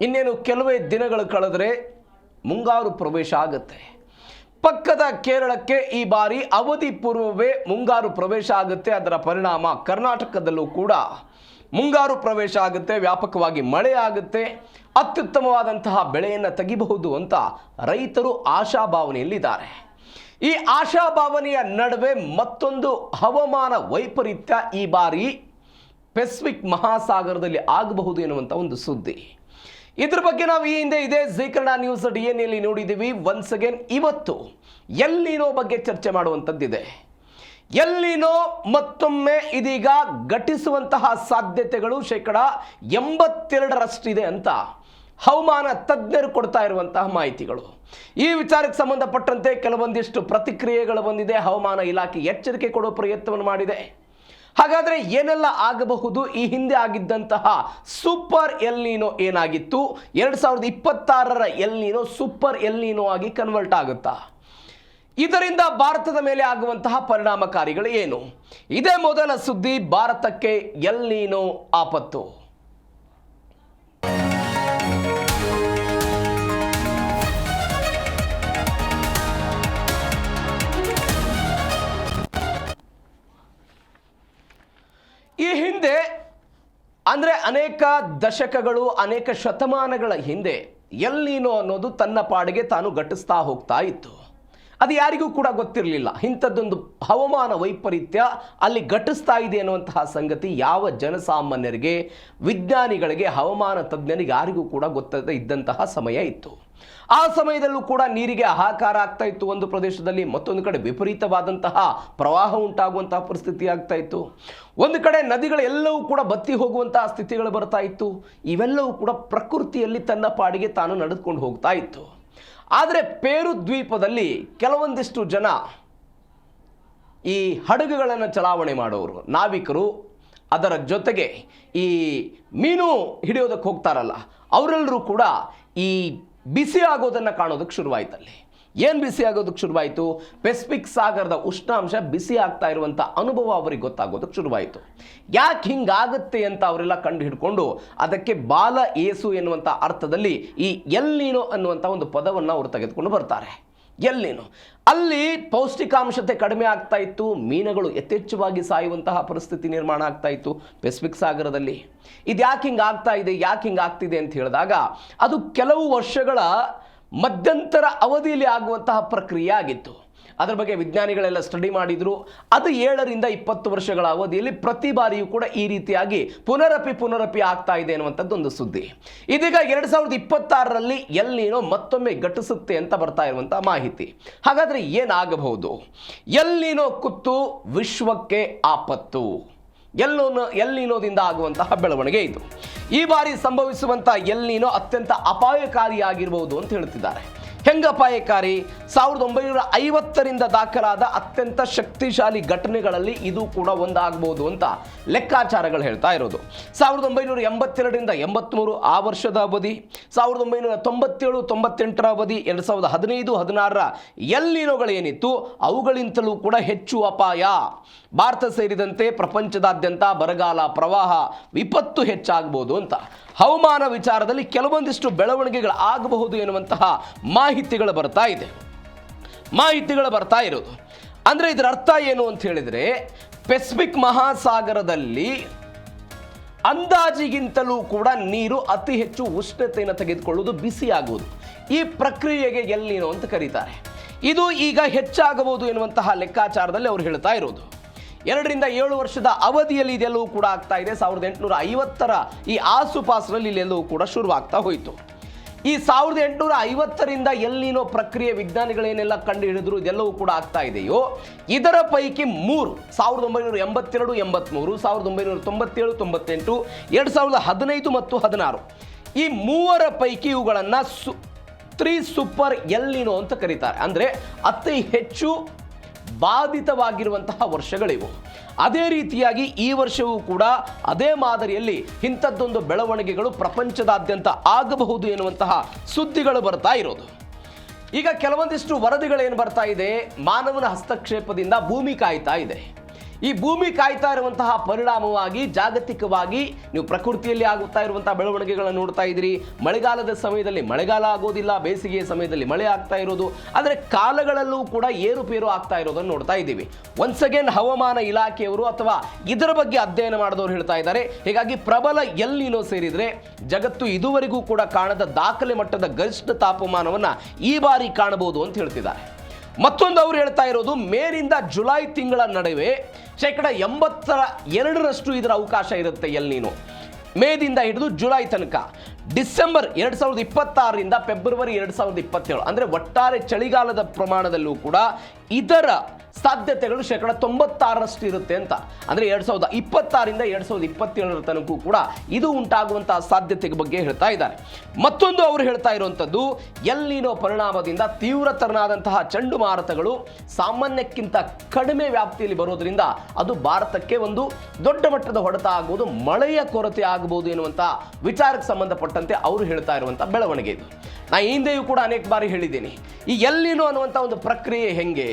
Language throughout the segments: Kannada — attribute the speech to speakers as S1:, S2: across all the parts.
S1: ಇನ್ನೇನು ಕೆಲವೇ ದಿನಗಳು ಕಳೆದರೆ ಮುಂಗಾರು ಪ್ರವೇಶ ಆಗುತ್ತೆ. ಪಕ್ಕದ ಕೇರಳಕ್ಕೆ ಈ ಬಾರಿ ಅವಧಿ ಪೂರ್ವವೇ ಮುಂಗಾರು ಪ್ರವೇಶ ಆಗುತ್ತೆ. ಅದರ ಪರಿಣಾಮ ಕರ್ನಾಟಕದಲ್ಲೂ ಕೂಡ ಮುಂಗಾರು ಪ್ರವೇಶ ಆಗುತ್ತೆ, ವ್ಯಾಪಕವಾಗಿ ಮಳೆ ಆಗುತ್ತೆ, ಅತ್ಯುತ್ತಮವಾದಂತಹ ಬೆಳೆಯನ್ನು ತೆಗಿಬಹುದು ಅಂತ ರೈತರು ಆಶಾಭಾವನೆಯಲ್ಲಿದ್ದಾರೆ. ಈ ಆಶಾಭಾವನೆಯ ನಡುವೆ ಮತ್ತೊಂದು ಹವಾಮಾನ ವೈಪರೀತ್ಯ ಈ ಬಾರಿ ಪೆಸಿಫಿಕ್ ಮಹಾಸಾಗರದಲ್ಲಿ ಆಗಬಹುದು ಎನ್ನುವಂಥ ಒಂದು ಸುದ್ದಿ. ಇದ್ರ ಬಗ್ಗೆ ನಾವು ಈ ಹಿಂದೆ ಇದೇ ಜೀ ಕನ್ನಡ ನ್ಯೂಸ್ DNA ನೋಡಿದ್ದೀವಿ. ಒನ್ಸ್ ಅಗೇನ್ ಇವತ್ತು ಎಲ್ ನೀನೋ ಬಗ್ಗೆ ಚರ್ಚೆ ಮಾಡುವಂಥದ್ದಿದೆ. ಎಲ್ ನೀನೋ ಮತ್ತೊಮ್ಮೆ ಇದೀಗ ಘಟಿಸುವಂತಹ ಸಾಧ್ಯತೆಗಳು 82% ಅಂತ ಹವಾಮಾನ ತಜ್ಞರು ಕೊಡ್ತಾ ಇರುವಂತಹ ಮಾಹಿತಿಗಳು. ಈ ವಿಚಾರಕ್ಕೆ ಸಂಬಂಧಪಟ್ಟಂತೆ ಕೆಲವೊಂದಿಷ್ಟು ಪ್ರತಿಕ್ರಿಯೆಗಳು ಬಂದಿದೆ. ಹವಾಮಾನ ಇಲಾಖೆ ಎಚ್ಚರಿಕೆ ಕೊಡುವ ಪ್ರಯತ್ನವನ್ನು ಮಾಡಿದೆ. ಹಾಗಾದರೆ ಏನೆಲ್ಲ ಆಗಬಹುದು? ಈ ಹಿಂದೆ ಆಗಿದ್ದಂತಹ ಸೂಪರ್ ಎಲ್ ನೀನೋ ಏನಾಗಿತ್ತು, 2026ರ ಎಲ್ ನೀನೋ ಸೂಪರ್ ಎಲ್ ನೀನೋ ಆಗಿ ಕನ್ವರ್ಟ್ ಆಗುತ್ತಾ? ಇದರಿಂದ ಭಾರತದ ಮೇಲೆ ಆಗುವಂತಹ ಪರಿಣಾಮಕಾರಿಗಳು ಏನು? ಇದೇ ಮೊದಲ ಸುದ್ದಿ, ಭಾರತಕ್ಕೆ ಎಲ್ ನೀನೋ ಆಪತ್ತು. ಈ ಹಿಂದೆ ಅಂದರೆ ಅನೇಕ ದಶಕಗಳು, ಅನೇಕ ಶತಮಾನಗಳ ಹಿಂದೆ ಎಲ್ ನೀನೋ ಅನ್ನೋದು ತನ್ನ ಪಾಡಿಗೆ ತಾನು ಘಟಿಸ್ತಾ ಹೋಗ್ತಾ ಇತ್ತು. ಅದು ಯಾರಿಗೂ ಕೂಡ ಗೊತ್ತಿರಲಿಲ್ಲ. ಇಂಥದ್ದೊಂದು ಹವಾಮಾನ ವೈಪರೀತ್ಯ ಅಲ್ಲಿ ಘಟಿಸ್ತಾ ಇದೆ ಅನ್ನುವಂತಹ ಸಂಗತಿ ಯಾವ ಜನಸಾಮಾನ್ಯರಿಗೆ, ವಿಜ್ಞಾನಿಗಳಿಗೆ, ಹವಾಮಾನ ತಜ್ಞರಿಗೆ ಯಾರಿಗೂ ಕೂಡ ಗೊತ್ತದೇ ಇದ್ದಂತಹ ಸಮಯ ಇತ್ತು. ಆ ಸಮಯದಲ್ಲೂ ಕೂಡ ನೀರಿಗೆ ಹಾಹಾಕಾರ ಆಗ್ತಾ ಇತ್ತು ಒಂದು ಪ್ರದೇಶದಲ್ಲಿ, ಮತ್ತೊಂದು ಕಡೆ ವಿಪರೀತವಾದಂತಹ ಪ್ರವಾಹ ಉಂಟಾಗುವಂತಹ ಪರಿಸ್ಥಿತಿ ಆಗ್ತಾ ಇತ್ತು. ಒಂದು ಕಡೆ ನದಿಗಳೆಲ್ಲವೂ ಕೂಡ ಬತ್ತಿ ಹೋಗುವಂತಹ ಸ್ಥಿತಿಗಳು ಬರ್ತಾ ಇತ್ತು. ಇವೆಲ್ಲವೂ ಕೂಡ ಪ್ರಕೃತಿಯಲ್ಲಿ ತನ್ನ ಪಾಡಿಗೆ ತಾನು ನಡೆದುಕೊಂಡು ಹೋಗ್ತಾ ಇತ್ತು. ಆದರೆ ಪೇರು ದ್ವೀಪದಲ್ಲಿ ಕೆಲವೊಂದಿಷ್ಟು ಜನ ಈ ಹಡಗುಗಳನ್ನು ಚಲಾವಣೆ ಮಾಡೋರು, ನಾವಿಕರು, ಅದರ ಜೊತೆಗೆ ಈ ಮೀನು ಹಿಡಿಯೋದಕ್ಕೆ ಹೋಗ್ತಾರಲ್ಲ, ಅವರೆಲ್ಲರೂ ಕೂಡ ಈ ಬಿಸಿ ಆಗೋದನ್ನು ಕಾಣೋದಕ್ಕೆ ಶುರುವಾಯಿತಲ್ಲಿ. ಏನು ಬಿಸಿ ಆಗೋದಕ್ಕೆ ಶುರುವಾಯಿತು? ಪೆಸಿಫಿಕ್ ಸಾಗರದ ಉಷ್ಣಾಂಶ ಬಿಸಿ ಆಗ್ತಾ ಇರುವಂಥ ಅನುಭವ ಅವರಿಗೆ ಗೊತ್ತಾಗೋದಕ್ಕೆ ಶುರುವಾಯಿತು. ಯಾಕೆ ಹಿಂಗಾಗುತ್ತೆ ಅಂತ ಅವರೆಲ್ಲ ಕಂಡು ಹಿಡ್ಕೊಂಡು ಅದಕ್ಕೆ ಬಾಲ ಏಸು ಎನ್ನುವಂಥ ಅರ್ಥದಲ್ಲಿ ಈ ಎಲ್ ನೀನೋ ಅನ್ನುವಂಥ ಒಂದು ಪದವನ್ನು ಅವರು ತೆಗೆದುಕೊಂಡು ಬರ್ತಾರೆ. ಎಲ್ ನೀನೋ ಅಲ್ಲಿ ಪೌಷ್ಟಿಕಾಂಶತೆ ಕಡಿಮೆ ಆಗ್ತಾ ಇತ್ತು, ಮೀನುಗಳು ಯಥೇಚ್ಛವಾಗಿ ಸಾಯುವಂತಹ ಪರಿಸ್ಥಿತಿ ನಿರ್ಮಾಣ ಆಗ್ತಾ ಇತ್ತು ಪೆಸಿಫಿಕ್ ಸಾಗರದಲ್ಲಿ. ಇದು ಯಾಕೆ ಹಿಂಗಾಗ್ತಾ ಇದೆ, ಯಾಕೆ ಹಿಂಗಾಗ್ತಿದೆ ಅಂತ ಹೇಳಿದಾಗ ಅದು ಕೆಲವು ವರ್ಷಗಳ ಮಧ್ಯಂತರ ಅವಧಿಯಲ್ಲಿ ಆಗುವಂತಹ ಪ್ರಕ್ರಿಯೆ ಆಗಿತ್ತು. ಅದರ ಬಗ್ಗೆ ವಿಜ್ಞಾನಿಗಳೆಲ್ಲ ಸ್ಟಡಿ ಮಾಡಿದ್ರು. ಅದು 7ರಿಂದ 20 ವರ್ಷಗಳ ಅವಧಿಯಲ್ಲಿ ಪ್ರತಿ ಬಾರಿಯೂ ಕೂಡ ಈ ರೀತಿಯಾಗಿ ಪುನರಪಿ ಆಗ್ತಾ ಇದೆ ಅನ್ನುವಂಥದ್ದೊಂದು ಸುದ್ದಿ. ಇದೀಗ 2026ರಲ್ಲಿ ಎಲ್ ನೀನೋ ಮತ್ತೊಮ್ಮೆ ಘಟಿಸುತ್ತೆ ಅಂತ ಬರ್ತಾ ಇರುವಂತಹ ಮಾಹಿತಿ. ಹಾಗಾದರೆ ಏನಾಗಬಹುದು? ಎಲ್ ನೀನೋ ಕುತ್ತು ವಿಶ್ವಕ್ಕೆ ಆಪತ್ತು. ಎಲ್ ನೀನೋದಿಂದ ಆಗುವಂತಹ ಬೆಳವಣಿಗೆ ಇದು. ಈ ಬಾರಿ ಸಂಭವಿಸುವಂಥ ಎಲ್ ನೀನೋ ಅತ್ಯಂತ ಅಪಾಯಕಾರಿಯಾಗಿರಬಹುದು ಅಂತ ಹೇಳ್ತಿದ್ದಾರೆ. ಹೆಂಗ ಅಪಾಯಕಾರಿ? 1950ರಿಂದ ದಾಖಲಾದ ಅತ್ಯಂತ ಶಕ್ತಿಶಾಲಿ ಘಟನೆಗಳಲ್ಲಿ ಇದು ಕೂಡ ಒಂದಾಗಬಹುದು ಅಂತ ಲೆಕ್ಕಾಚಾರಗಳು ಹೇಳ್ತಾ ಇರೋದು. 1982ರಿಂದ 83 ಆ ವರ್ಷದ ಅವಧಿ, 1997-98ರ ಅವಧಿ, 2015-16ರ ಎಲ್ ನೀನೋಗಳೇನಿತ್ತು ಅವುಗಳಿಂತಲೂ ಕೂಡ ಹೆಚ್ಚು ಅಪಾಯ. ಭಾರತ ಸೇರಿದಂತೆ ಪ್ರಪಂಚದಾದ್ಯಂತ ಬರಗಾಲ, ಪ್ರವಾಹ, ವಿಪತ್ತು ಹೆಚ್ಚಾಗಬಹುದು ಅಂತ ಹವಾಮಾನ ವಿಚಾರದಲ್ಲಿ ಕೆಲವೊಂದಿಷ್ಟು ಬೆಳವಣಿಗೆಗಳು ಆಗಬಹುದು ಎನ್ನುವಂತಹ ಮಾಹಿತಿಗಳು ಬರ್ತಾ ಇರೋದು. ಅಂದರೆ ಇದರ ಅರ್ಥ ಏನು ಅಂತ ಹೇಳಿದರೆ, ಪೆಸಿಫಿಕ್ ಮಹಾಸಾಗರದಲ್ಲಿ ಅಂದಾಜಿಗಿಂತಲೂ ಕೂಡ ನೀರು ಅತಿ ಹೆಚ್ಚು ಉಷ್ಣತೆಯನ್ನು ತೆಗೆದುಕೊಳ್ಳುವುದು, ಬಿಸಿಯಾಗುವುದು. ಈ ಪ್ರಕ್ರಿಯೆಗೆ ಎಲ್ ನೀನೋ ಅಂತ ಕರೀತಾರೆ. ಇದು ಈಗ ಹೆಚ್ಚಾಗಬಹುದು ಎನ್ನುವಂತಹ ಲೆಕ್ಕಾಚಾರದಲ್ಲಿ ಅವರು ಹೇಳ್ತಾ ಇರೋದು. 2ರಿಂದ 7 ವರ್ಷದ ಅವಧಿಯಲ್ಲಿ ಇದೆಲ್ಲವೂ ಕೂಡ ಆಗ್ತಾ ಇದೆ. 1850ರ ಈ ಆಸುಪಾಸಿನಲ್ಲಿ ಇಲ್ಲೆಲ್ಲವೂ ಕೂಡ ಶುರುವಾಗ್ತಾ ಹೋಯಿತು. ಈ 1850ರಿಂದ ಎಲ್ ನೀನೋ ಪ್ರಕ್ರಿಯೆ ವಿಜ್ಞಾನಿಗಳೇನೆಲ್ಲ ಕಂಡು ಹಿಡಿದ್ರು ಇದೆಲ್ಲವೂ ಕೂಡ ಆಗ್ತಾ ಇದೆಯೋ, ಇದರ ಪೈಕಿ 3 1982, 83, 1997, 98, 2015 ಮತ್ತು 16 ಈ 3ರ ಪೈಕಿ ಇವುಗಳನ್ನು 3 ಸೂಪರ್ ಎಲ್ ನೀನೋ ಅಂತ ಕರೀತಾರೆ. ಅಂದರೆ ಅತಿ ಹೆಚ್ಚು ಬಾಧಿತವಾಗಿರುವಂತಹ ವರ್ಷಗಳಿವು. ಅದೇ ರೀತಿಯಾಗಿ ಈ ವರ್ಷವೂ ಕೂಡ ಅದೇ ಮಾದರಿಯಲ್ಲಿ ಇಂಥದ್ದೊಂದು ಬೆಳವಣಿಗೆಗಳು ಪ್ರಪಂಚದಾದ್ಯಂತ ಆಗಬಹುದು ಎನ್ನುವಂತಹ ಸುದ್ದಿಗಳು ಬರ್ತಾ ಇರೋದು. ಈಗ ಕೆಲವೊಂದಿಷ್ಟು ವರದಿಗಳೇನು ಬರ್ತಾ ಇದೆ, ಮಾನವನ ಹಸ್ತಕ್ಷೇಪದಿಂದ ಭೂಮಿ ಕಾಯ್ತಾ ಇದೆ. ಈ ಭೂಮಿ ಕಾಯ್ತಾ ಇರುವಂತಹ ಪರಿಣಾಮವಾಗಿ ಜಾಗತಿಕವಾಗಿ ನೀವು ಪ್ರಕೃತಿಯಲ್ಲಿ ಆಗುತ್ತಾ ಇರುವಂತಹ ಬೆಳವಣಿಗೆಗಳನ್ನು ನೋಡ್ತಾ ಇದ್ದೀರಿ. ಮಳೆಗಾಲದ ಸಮಯದಲ್ಲಿ ಮಳೆಗಾಲ ಆಗೋದಿಲ್ಲ, ಬೇಸಿಗೆಯ ಸಮಯದಲ್ಲಿ ಮಳೆ ಆಗ್ತಾ ಇರೋದು, ಆದರೆ ಕಾಲಗಳಲ್ಲೂ ಕೂಡ ಏರುಪೇರು ಆಗ್ತಾ ಇರೋದನ್ನು ನೋಡ್ತಾ ಇದ್ದೀವಿ. ಒನ್ಸ್ ಅಗೇನ್ ಹವಾಮಾನ ಇಲಾಖೆಯವರು ಅಥವಾ ಇದರ ಬಗ್ಗೆ ಅಧ್ಯಯನ ಮಾಡಿದವರು ಹೇಳ್ತಾ ಇದ್ದಾರೆ, ಹೀಗಾಗಿ ಪ್ರಬಲ ಎಲ್ ನಿನೋ ಸೇರಿದರೆ ಜಗತ್ತು ಇದುವರೆಗೂ ಕೂಡ ಕಾಣದ ದಾಖಲೆ ಮಟ್ಟದ ಗರಿಷ್ಠ ತಾಪಮಾನವನ್ನು ಈ ಬಾರಿ ಕಾಣಬಹುದು ಅಂತ ಹೇಳ್ತಿದ್ದಾರೆ. ಮತ್ತೊಂದು ಅವರು ಹೇಳ್ತಾ ಇರೋದು, ಮೇನಿಂದ ಜುಲೈ ತಿಂಗಳ ನಡುವೆ 82% ಇದರ ಅವಕಾಶ ಇರುತ್ತೆ ಎಲ್ ನಿನೋ. ಮೇದಿಂದ ಹಿಡಿದು ಜುಲೈ ತನಕ. ಡಿಸೆಂಬರ್ 2026ರಿಂದ ಫೆಬ್ರವರಿ 2027 ಅಂದರೆ ಒಟ್ಟಾರೆ ಚಳಿಗಾಲದ ಪ್ರಮಾಣದಲ್ಲೂ ಕೂಡ ಇದರ ಸಾಧ್ಯತೆಗಳು 96% ಇರುತ್ತೆ ಅಂತ. ಅಂದರೆ 2026ರಿಂದ 2027 ತನಕ ಕೂಡ ಇದು ಉಂಟಾಗುವಂತಹ ಸಾಧ್ಯತೆ ಬಗ್ಗೆ ಹೇಳ್ತಾ ಇದ್ದಾರೆ. ಮತ್ತೊಂದು ಅವರು ಹೇಳ್ತಾ ಇರುವಂಥದ್ದು, ಎಲ್ ನಿನೋ ಪರಿಣಾಮದಿಂದ ತೀವ್ರತರನಾದಂತಹ ಚಂಡುಮಾರುತಗಳು ಸಾಮಾನ್ಯಕ್ಕಿಂತ ಕಡಿಮೆ ವ್ಯಾಪ್ತಿಯಲ್ಲಿ ಬರೋದ್ರಿಂದ ಅದು ಭಾರತಕ್ಕೆ ಒಂದು ದೊಡ್ಡ ಮಟ್ಟದ ಹೊಡೆತ ಆಗ್ಬೋದು, ಮಳೆಯ ಕೊರತೆ ಆಗಬಹುದು ಎನ್ನುವಂಥ ವಿಚಾರಕ್ಕೆ ಸಂಬಂಧಪಟ್ಟಂತೆ ಅವರು ಹೇಳ್ತಾ ಇರುವಂಥ ಬೆಳವಣಿಗೆ ಇದು. ನಾ ಹಿಂದೆಯೂ ಕೂಡ ಅನೇಕ ಬಾರಿ ಹೇಳಿದ್ದೀನಿ, ಈ ಎಲ್ ನಿನೋ ಅನ್ನುವಂಥ ಒಂದು ಪ್ರಕ್ರಿಯೆ ಹೆಂಗೆ,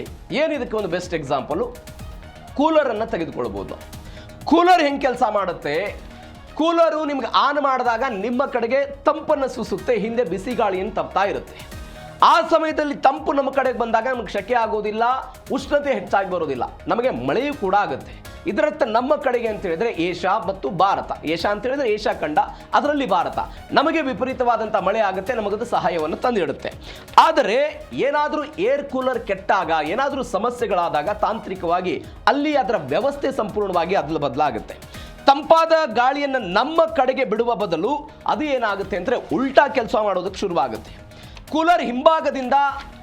S1: ಏನಿದಕ್ಕೆ ಒಂದು ಬೆಸ್ಟ್ ಎಕ್ಸಾಂಪಲು ಕೂಲರನ್ನು ತೆಗೆದುಕೊಳ್ಬೋದು. ಕೂಲರ್ ಹೆಂಗೆ ಕೆಲಸ ಮಾಡುತ್ತೆ, ಕೂಲರು ನಿಮ್ಗೆ ಆನ್ ಮಾಡಿದಾಗ ನಿಮ್ಮ ಕಡೆಗೆ ತಂಪನ್ನು ಸೂಸುತ್ತೆ, ಹಿಂದೆ ಬಿಸಿ ಗಾಳಿಯನ್ನು ತಪ್ತಾ ಇರುತ್ತೆ. ಆ ಸಮಯದಲ್ಲಿ ತಂಪು ನಮ್ಮ ಕಡೆಗೆ ಬಂದಾಗ ನಮಗೆ ಶೆಕೆ ಆಗೋದಿಲ್ಲ, ಉಷ್ಣತೆ ಹೆಚ್ಚಾಗಿ ಬರೋದಿಲ್ಲ, ನಮಗೆ ಮಳೆಯೂ ಕೂಡ ಆಗುತ್ತೆ. ಇದರರ್ಥ ನಮ್ಮ ಕಡೆಗೆ ಅಂತ ಹೇಳಿದ್ರೆ ಏಷ್ಯಾ ಮತ್ತು ಭಾರತ, ಏಷ್ಯಾ ಅಂತ ಹೇಳಿದ್ರೆ ಏಷ್ಯಾ ಖಂಡ, ಅದರಲ್ಲಿ ಭಾರತ, ನಮಗೆ ವಿಪರೀತವಾದಂಥ ಮಳೆ ಆಗುತ್ತೆ, ನಮಗದು ಸಹಾಯವನ್ನು ತಂದಿಡುತ್ತೆ. ಆದರೆ ಏನಾದರೂ ಏರ್ ಕೂಲರ್ ಕೆಟ್ಟಾಗ, ಏನಾದರೂ ಸಮಸ್ಯೆಗಳಾದಾಗ ತಾಂತ್ರಿಕವಾಗಿ ಅಲ್ಲಿ ಅದರ ವ್ಯವಸ್ಥೆ ಸಂಪೂರ್ಣವಾಗಿ ಅದಲು ಬದಲಾಗುತ್ತೆ. ತಂಪಾದ ಗಾಳಿಯನ್ನು ನಮ್ಮ ಕಡೆಗೆ ಬಿಡುವ ಬದಲು ಅದು ಏನಾಗುತ್ತೆ ಅಂದರೆ ಉಲ್ಟಾ ಕೆಲಸ ಮಾಡೋದಕ್ಕೆ ಶುರುವಾಗುತ್ತೆ. ಕೂಲರ್ ಹಿಂಭಾಗದಿಂದ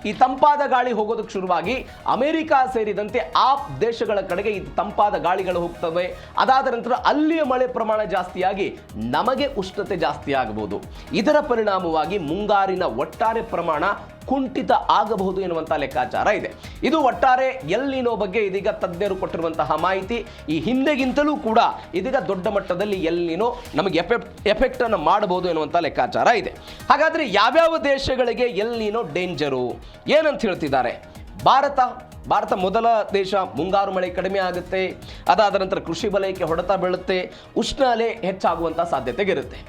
S1: ಈ ತಂಪಾದ ಗಾಳಿ ಹೋಗೋದಕ್ಕೆ ಶುರುವಾಗಿ ಅಮೆರಿಕ ಸೇರಿದಂತೆ ಆ ದೇಶಗಳ ಕಡೆಗೆ ಈ ತಂಪಾದ ಗಾಳಿಗಳು ಹೋಗ್ತವೆ. ಅದಾದ ನಂತರ ಅಲ್ಲಿಯ ಮಳೆ ಪ್ರಮಾಣ ಜಾಸ್ತಿಯಾಗಿ ನಮಗೆ ಉಷ್ಣತೆ ಜಾಸ್ತಿ ಆಗಬಹುದು. ಇದರ ಪರಿಣಾಮವಾಗಿ ಮುಂಗಾರಿನ ಒಟ್ಟಾರೆ ಪ್ರಮಾಣ ಕುಂಠಿತ ಆಗಬಹುದು ಎನ್ನುವಂಥ ಲೆಕ್ಕಾಚಾರ ಇದೆ. ಇದು ಒಟ್ಟಾರೆ ಎಲ್ ನಿನೋ ಬಗ್ಗೆ ಇದೀಗ ತಜ್ಞರು ಕೊಟ್ಟಿರುವಂತಹ ಮಾಹಿತಿ. ಈ ಹಿಂದೆಗಿಂತಲೂ ಕೂಡ ಇದೀಗ ದೊಡ್ಡ ಮಟ್ಟದಲ್ಲಿ ಎಲ್ ನಿನೋ ನಮಗೆ ಎಫೆಕ್ಟ್ ಅನ್ನು ಮಾಡಬಹುದು ಎನ್ನುವಂಥ ಲೆಕ್ಕಾಚಾರ ಇದೆ. ಹಾಗಾದರೆ ಯಾವ್ಯಾವ ದೇಶಗಳಿಗೆ ಎಲ್ ನಿನೋ ಡೇಂಜರು ಏನಂತ ಹೇಳ್ತಿದ್ದಾರೆ? ಭಾರತ ಮೊದಲ ದೇಶ. ಮುಂಗಾರು ಮಳೆ ಕಡಿಮೆ ಆಗುತ್ತೆ, ಅದಾದ ನಂತರ ಕೃಷಿ ವಲಯಕ್ಕೆ ಹೊಡೆತ ಬೀಳುತ್ತೆ, ಉಷ್ಣ ಅಲೆ ಹೆಚ್ಚಾಗುವಂಥ ಸಾಧ್ಯತೆಗಿರುತ್ತೆ.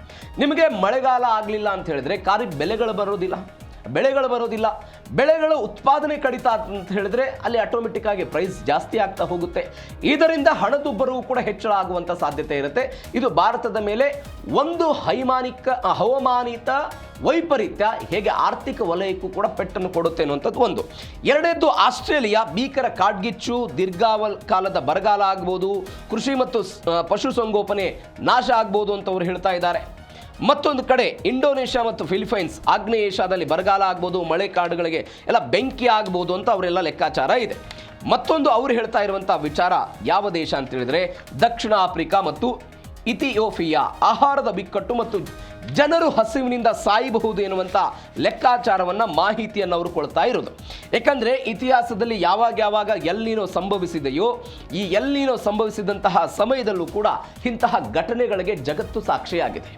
S1: ನಿಮಗೆ ಮಳೆಗಾಲ ಆಗಲಿಲ್ಲ ಅಂತ ಹೇಳಿದ್ರೆ ಖಾರಿಫ್ ಬೆಳೆಗಳು ಬರೋದಿಲ್ಲ, ಬೆಳೆಗಳ ಉತ್ಪಾದನೆ ಕಡಿತ ಅಂತ ಹೇಳಿದ್ರೆ ಅಲ್ಲಿ ಆಟೋಮೆಟಿಕ್ ಆಗಿ ಪ್ರೈಸ್ ಜಾಸ್ತಿ ಆಗ್ತಾ ಹೋಗುತ್ತೆ. ಇದರಿಂದ ಹಣದುಬ್ಬರವು ಕೂಡ ಹೆಚ್ಚಳ ಆಗುವಂಥ ಸಾಧ್ಯತೆ ಇರುತ್ತೆ. ಇದು ಭಾರತದ ಮೇಲೆ ಒಂದು ಹವಾಮಾನಿತ ವೈಪರೀತ್ಯ ಹೇಗೆ ಆರ್ಥಿಕ ವಲಯಕ್ಕೂ ಕೂಡ ಪೆಟ್ಟನ್ನು ಕೊಡುತ್ತೆ ಅನ್ನುವಂಥದ್ದು ಒಂದು. ಎರಡನೇದ್ದು ಆಸ್ಟ್ರೇಲಿಯಾ ಭೀಕರ ಕಾಡ್ಗಿಚ್ಚು, ದೀರ್ಘಕಾಲದ ಬರಗಾಲ ಆಗ್ಬೋದು, ಕೃಷಿ ಮತ್ತು ಪಶುಸಂಗೋಪನೆ ನಾಶ ಆಗ್ಬೋದು ಅಂತ ಅವರು ಹೇಳ್ತಾ ಇದ್ದಾರೆ. ಮತ್ತೊಂದು ಕಡೆ ಇಂಡೋನೇಷ್ಯಾ ಮತ್ತು ಫಿಲಿಪೈನ್ಸ್, ಆಗ್ನೇಯ ಏಷ್ಯಾದಲ್ಲಿ ಬರಗಾಲ ಆಗ್ಬೋದು, ಮಳೆ ಕಾಡುಗಳಿಗೆ ಎಲ್ಲ ಬೆಂಕಿ ಆಗ್ಬೋದು ಅಂತ ಅವರೆಲ್ಲ ಲೆಕ್ಕಾಚಾರ ಇದೆ. ಮತ್ತೊಂದು ಅವರು ಹೇಳ್ತಾ ಇರುವಂಥ ವಿಚಾರ ಯಾವ ದೇಶ ಅಂತ ಹೇಳಿದ್ರೆ ದಕ್ಷಿಣ ಆಫ್ರಿಕಾ ಮತ್ತು ಇಥಿಯೋಪಿಯಾ. ಆಹಾರದ ಬಿಕ್ಕಟ್ಟು ಮತ್ತು ಜನರು ಹಸಿವಿನಿಂದ ಸಾಯಬಹುದು ಎನ್ನುವಂಥ ಲೆಕ್ಕಾಚಾರವನ್ನು, ಮಾಹಿತಿಯನ್ನು ಅವರು ಕೊಡ್ತಾ ಇರೋದು. ಯಾಕಂದರೆ ಇತಿಹಾಸದಲ್ಲಿ ಯಾವಾಗ ಎಲ್ ನಿನೋ ಸಂಭವಿಸಿದೆಯೋ ಈ ಎಲ್ ನಿನೋ ಸಂಭವಿಸಿದಂತಹ ಸಮಯದಲ್ಲೂ ಕೂಡ ಇಂತಹ ಘಟನೆಗಳಿಗೆ ಜಗತ್ತು ಸಾಕ್ಷಿಯಾಗಿದೆ.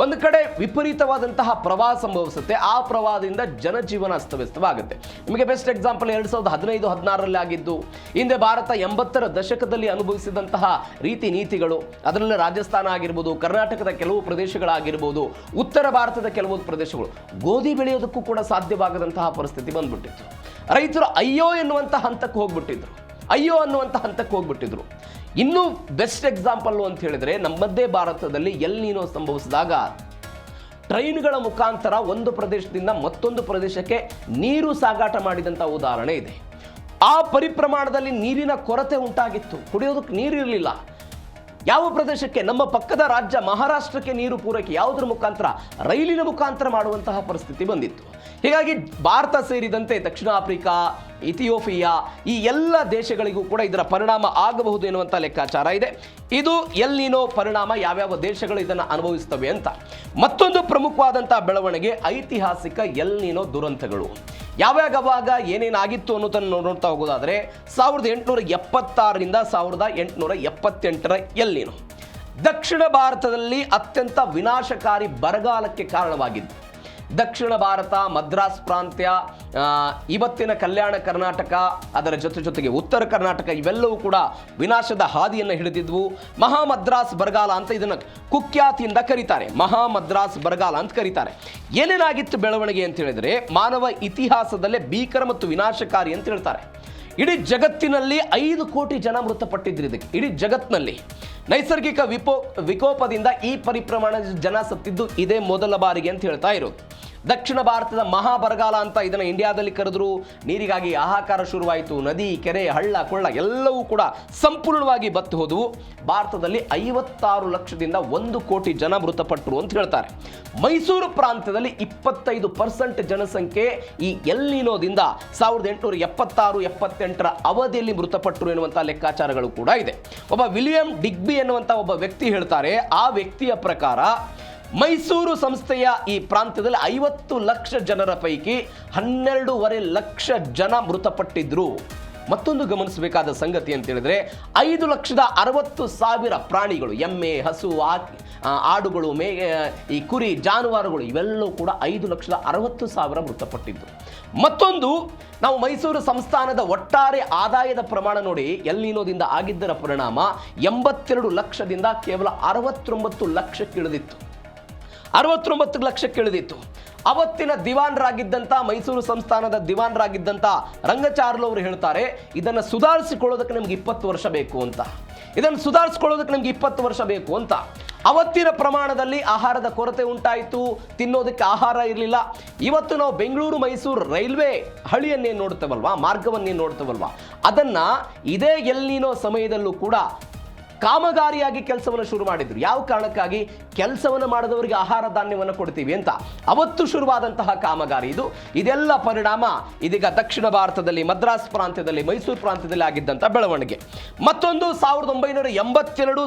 S1: ಒಂದು ಕಡೆ ವಿಪರೀತವಾದಂತಹ ಪ್ರವಾಹ ಸಂಭವಿಸುತ್ತೆ, ಆ ಪ್ರವಾಹದಿಂದ ಜನಜೀವನ ಅಸ್ತವ್ಯಸ್ತವಾಗುತ್ತೆ. ನಿಮಗೆ ಬೆಸ್ಟ್ ಎಕ್ಸಾಂಪಲ್ 2015-16ರಲ್ಲಿ ಆಗಿದ್ದು. ಹಿಂದೆ ಭಾರತ 80ರ ದಶಕದಲ್ಲಿ ಅನುಭವಿಸಿದಂತಹ ರೀತಿ ನೀತಿಗಳು, ಅದರಲ್ಲಿ ರಾಜಸ್ಥಾನ ಆಗಿರ್ಬೋದು, ಕರ್ನಾಟಕದ ಕೆಲವು ಪ್ರದೇಶಗಳಾಗಿರ್ಬೋದು, ಉತ್ತರ ಭಾರತದ ಕೆಲವು ಪ್ರದೇಶಗಳು ಗೋಧಿ ಬೆಳೆಯೋದಕ್ಕೂ ಕೂಡ ಸಾಧ್ಯವಾಗದಂತಹ ಪರಿಸ್ಥಿತಿ ಬಂದ್ಬಿಟ್ಟಿತ್ತು. ರೈತರು ಅಯ್ಯೋ ಅನ್ನುವಂಥ ಹಂತಕ್ಕೆ ಹೋಗ್ಬಿಟ್ಟಿದ್ರು. ಇನ್ನೂ ಬೆಸ್ಟ್ ಎಕ್ಸಾಂಪಲ್ ಅಂತ ಹೇಳಿದ್ರೆ ನಮ್ಮದೇ ಭಾರತದಲ್ಲಿ ಎಲ್ ನಿನೋ ಸಂಭವಿಸಿದಾಗ ಟ್ರೈನ್ಗಳ ಮುಖಾಂತರ ಒಂದು ಪ್ರದೇಶದಿಂದ ಮತ್ತೊಂದು ಪ್ರದೇಶಕ್ಕೆ ನೀರು ಸಾಗಾಟ ಮಾಡಿದಂಥ ಉದಾಹರಣೆ ಇದೆ. ಆ ಪರಿಪ್ರಮಾಣದಲ್ಲಿ ನೀರಿನ ಕೊರತೆ ಉಂಟಾಗಿತ್ತು, ಕುಡಿಯೋದಕ್ಕೆ ನೀರು ಇರಲಿಲ್ಲ. ಯಾವ ಪ್ರದೇಶಕ್ಕೆ? ನಮ್ಮ ಪಕ್ಕದ ರಾಜ್ಯ ಮಹಾರಾಷ್ಟ್ರಕ್ಕೆ ನೀರು ಪೂರೈಕೆ ಯಾವುದರ ಮುಖಾಂತರ? ರೈಲಿನ ಮುಖಾಂತರ ಮಾಡುವಂತಹ ಪರಿಸ್ಥಿತಿ ಬಂದಿತ್ತು. ಹೀಗಾಗಿ ಭಾರತ ಸೇರಿದಂತೆ ದಕ್ಷಿಣ ಆಫ್ರಿಕಾ, ಇಥಿಯೋಪಿಯಾ ಈ ಎಲ್ಲ ದೇಶಗಳಿಗೂ ಕೂಡ ಇದರ ಪರಿಣಾಮ ಆಗಬಹುದು ಎನ್ನುವಂಥ ಲೆಕ್ಕಾಚಾರ ಇದೆ. ಇದು ಎಲ್ ನಿನೋ ಪರಿಣಾಮ, ಯಾವ್ಯಾವ ದೇಶಗಳು ಇದನ್ನು ಅನುಭವಿಸ್ತವೆ ಅಂತ. ಮತ್ತೊಂದು ಪ್ರಮುಖವಾದಂಥ ಬೆಳವಣಿಗೆ ಐತಿಹಾಸಿಕ ಎಲ್ ನಿನೋ ದುರಂತಗಳು. ಯಾವಾಗ ಏನೇನಾಗಿತ್ತು ಅನ್ನೋದನ್ನು ನೋಡ್ತಾ ಹೋಗೋದಾದರೆ 1876ರಿಂದ 1878ರ ಎಲ್ ನಿನೋ ದಕ್ಷಿಣ ಭಾರತದಲ್ಲಿ ಅತ್ಯಂತ ವಿನಾಶಕಾರಿ ಬರಗಾಲಕ್ಕೆ ಕಾರಣವಾಗಿದ್ದು. ದಕ್ಷಿಣ ಭಾರತ, ಮದ್ರಾಸ್ ಪ್ರಾಂತ್ಯ, ಇವತ್ತಿನ ಕಲ್ಯಾಣ ಕರ್ನಾಟಕ, ಅದರ ಜೊತೆಗೆ ಉತ್ತರ ಕರ್ನಾಟಕ ಇವೆಲ್ಲವೂ ಕೂಡ ವಿನಾಶದ ಹಾದಿಯನ್ನು ಹಿಡಿದಿದ್ವು. ಮಹಾ ಮದ್ರಾಸ್ ಬರಗಾಲ ಅಂತ ಇದನ್ನು ಕುಖ್ಯಾತಿಯಿಂದ ಕರೀತಾರೆ. ಮಹಾ ಮದ್ರಾಸ್ ಬರಗಾಲ ಅಂತ ಕರೀತಾರೆ. ಏನೇನಾಗಿತ್ತು ಬೆಳವಣಿಗೆ ಅಂತ ಹೇಳಿದ್ರೆ, ಮಾನವ ಇತಿಹಾಸದಲ್ಲೇ ಭೀಕರ ಮತ್ತು ವಿನಾಶಕಾರಿ ಅಂತ ಹೇಳ್ತಾರೆ. ಇಡೀ ಜಗತ್ತಿನಲ್ಲಿ 5 ಕೋಟಿ ಜನ ಮೃತಪಟ್ಟಿದ್ರು. ಇದಕ್ಕೆ ಇಡೀ ಜಗತ್ತಿನಲ್ಲಿ ನೈಸರ್ಗಿಕ ವಿಕೋಪದಿಂದ ಈ ಪರಿಪ್ರಮಾಣದ ಜನ ಸತ್ತಿದ್ದು ಇದೇ ಮೊದಲ ಬಾರಿಗೆ ಅಂತ ಹೇಳ್ತಾ ಇರೋದು. ದಕ್ಷಿಣ ಭಾರತದ ಮಹಾ ಬರಗಾಲ ಅಂತ ಇದನ್ನು ಇಂಡಿಯಾದಲ್ಲಿ ಕರೆದ್ರು. ನೀರಿಗಾಗಿ ಹಾಹಾಕಾರ ಶುರುವಾಯಿತು. ನದಿ, ಕೆರೆ, ಹಳ್ಳ ಕೊಳ್ಳ ಎಲ್ಲವೂ ಕೂಡ ಸಂಪೂರ್ಣವಾಗಿ ಬತ್ತಿ ಹೋದವು. ಭಾರತದಲ್ಲಿ 56 ಲಕ್ಷದಿಂದ 1 ಕೋಟಿ ಜನ ಮೃತಪಟ್ಟರು ಅಂತ ಹೇಳ್ತಾರೆ. ಮೈಸೂರು ಪ್ರಾಂತ್ಯದಲ್ಲಿ 25% ಜನಸಂಖ್ಯೆ ಈ ಎಲ್ ನಿನೋದಿಂದ 1876-78 ಅವಧಿಯಲ್ಲಿ ಮೃತಪಟ್ಟರು ಎನ್ನುವಂಥ ಲೆಕ್ಕಾಚಾರಗಳು ಕೂಡ ಇದೆ. ಒಬ್ಬ ವಿಲಿಯಂ ಡಿಗ್ಬಿ ಎನ್ನುವಂಥ ಒಬ್ಬ ವ್ಯಕ್ತಿ ಹೇಳ್ತಾರೆ. ಆ ವ್ಯಕ್ತಿಯ ಪ್ರಕಾರ ಮೈಸೂರು ಸಂಸ್ಥೆಯ ಈ ಪ್ರಾಂತ್ಯದಲ್ಲಿ 50 ಲಕ್ಷ ಜನರ ಪೈಕಿ 12.5 ಲಕ್ಷ ಜನ ಮೃತಪಟ್ಟಿದ್ರು. ಮತ್ತೊಂದು ಗಮನಿಸಬೇಕಾದ ಸಂಗತಿ ಅಂತ ಹೇಳಿದ್ರೆ, 5,60,000 ಪ್ರಾಣಿಗಳು, ಎಮ್ಮೆ, ಹಸು, ಆಡುಗಳು, ಈ ಕುರಿ, ಜಾನುವಾರುಗಳು ಇವೆಲ್ಲವೂ ಕೂಡ 5,60,000 ಮೃತಪಟ್ಟಿದ್ದು. ಮತ್ತೊಂದು, ನಾವು ಮೈಸೂರು ಸಂಸ್ಥಾನದ ಒಟ್ಟಾರೆ ಆದಾಯದ ಪ್ರಮಾಣ ನೋಡಿ, ಎಲ್ ನಿನೋದಿಂದ ಆಗಿದ್ದರ ಪರಿಣಾಮ 82 ಲಕ್ಷದಿಂದ ಕೇವಲ 69 ಲಕ್ಷಕ್ಕೆ ಇಳಿದಿತ್ತು. 69 ಲಕ್ಷಕ್ಕೆ ಇಳಿದಿತ್ತು. ಅವತ್ತಿನ ದಿವಾನರಾಗಿದ್ದಂಥ, ಮೈಸೂರು ಸಂಸ್ಥಾನದ ದಿವಾನರಾಗಿದ್ದಂಥ ರಂಗಚಾರ್ಲು ಅವರು ಹೇಳ್ತಾರೆ, ಇದನ್ನು ಸುಧಾರಿಸಿಕೊಳ್ಳೋದಕ್ಕೆ ನಮ್ಗೆ 20 ವರ್ಷ ಬೇಕು ಅಂತ. ಇದನ್ನು ಸುಧಾರಿಸಿಕೊಳ್ಳೋದಕ್ಕೆ ನಮ್ಗೆ 20 ವರ್ಷ ಬೇಕು ಅಂತ. ಅವತ್ತಿನ ಪ್ರಮಾಣದಲ್ಲಿ ಆಹಾರದ ಕೊರತೆ ಉಂಟಾಯಿತು, ತಿನ್ನೋದಕ್ಕೆ ಆಹಾರ ಇರಲಿಲ್ಲ. ಇವತ್ತು ನಾವು ಬೆಂಗಳೂರು ಮೈಸೂರು ರೈಲ್ವೆ ಹಳಿಯನ್ನೇನು ನೋಡ್ತೇವಲ್ವಾ, ಮಾರ್ಗವನ್ನೇನು ನೋಡ್ತೇವಲ್ವಾ, ಅದನ್ನು ಇದೇ ಎಲ್ ನಿನೋ ಸಮಯದಲ್ಲೂ ಕೂಡ ಕಾಮಗಾರಿಯಾಗಿ ಕೆಲಸವನ್ನು ಶುರು ಮಾಡಿದ್ರು. ಯಾವ ಕಾರಣಕ್ಕಾಗಿ? ಕೆಲಸವನ್ನು ಮಾಡಿದವರಿಗೆ ಆಹಾರ ಧಾನ್ಯವನ್ನು ಕೊಡ್ತೀವಿ ಅಂತ ಅವತ್ತು ಶುರುವಾದಂತಹ ಕಾಮಗಾರಿ ಇದು. ಇದೆಲ್ಲ ಪರಿಣಾಮ ಇದೀಗ ದಕ್ಷಿಣ ಭಾರತದಲ್ಲಿ, ಮದ್ರಾಸ್ ಪ್ರಾಂತ್ಯದಲ್ಲಿ, ಮೈಸೂರು ಪ್ರಾಂತ್ಯದಲ್ಲಿ ಆಗಿದ್ದಂಥ ಬೆಳವಣಿಗೆ. ಮತ್ತೊಂದು 1982,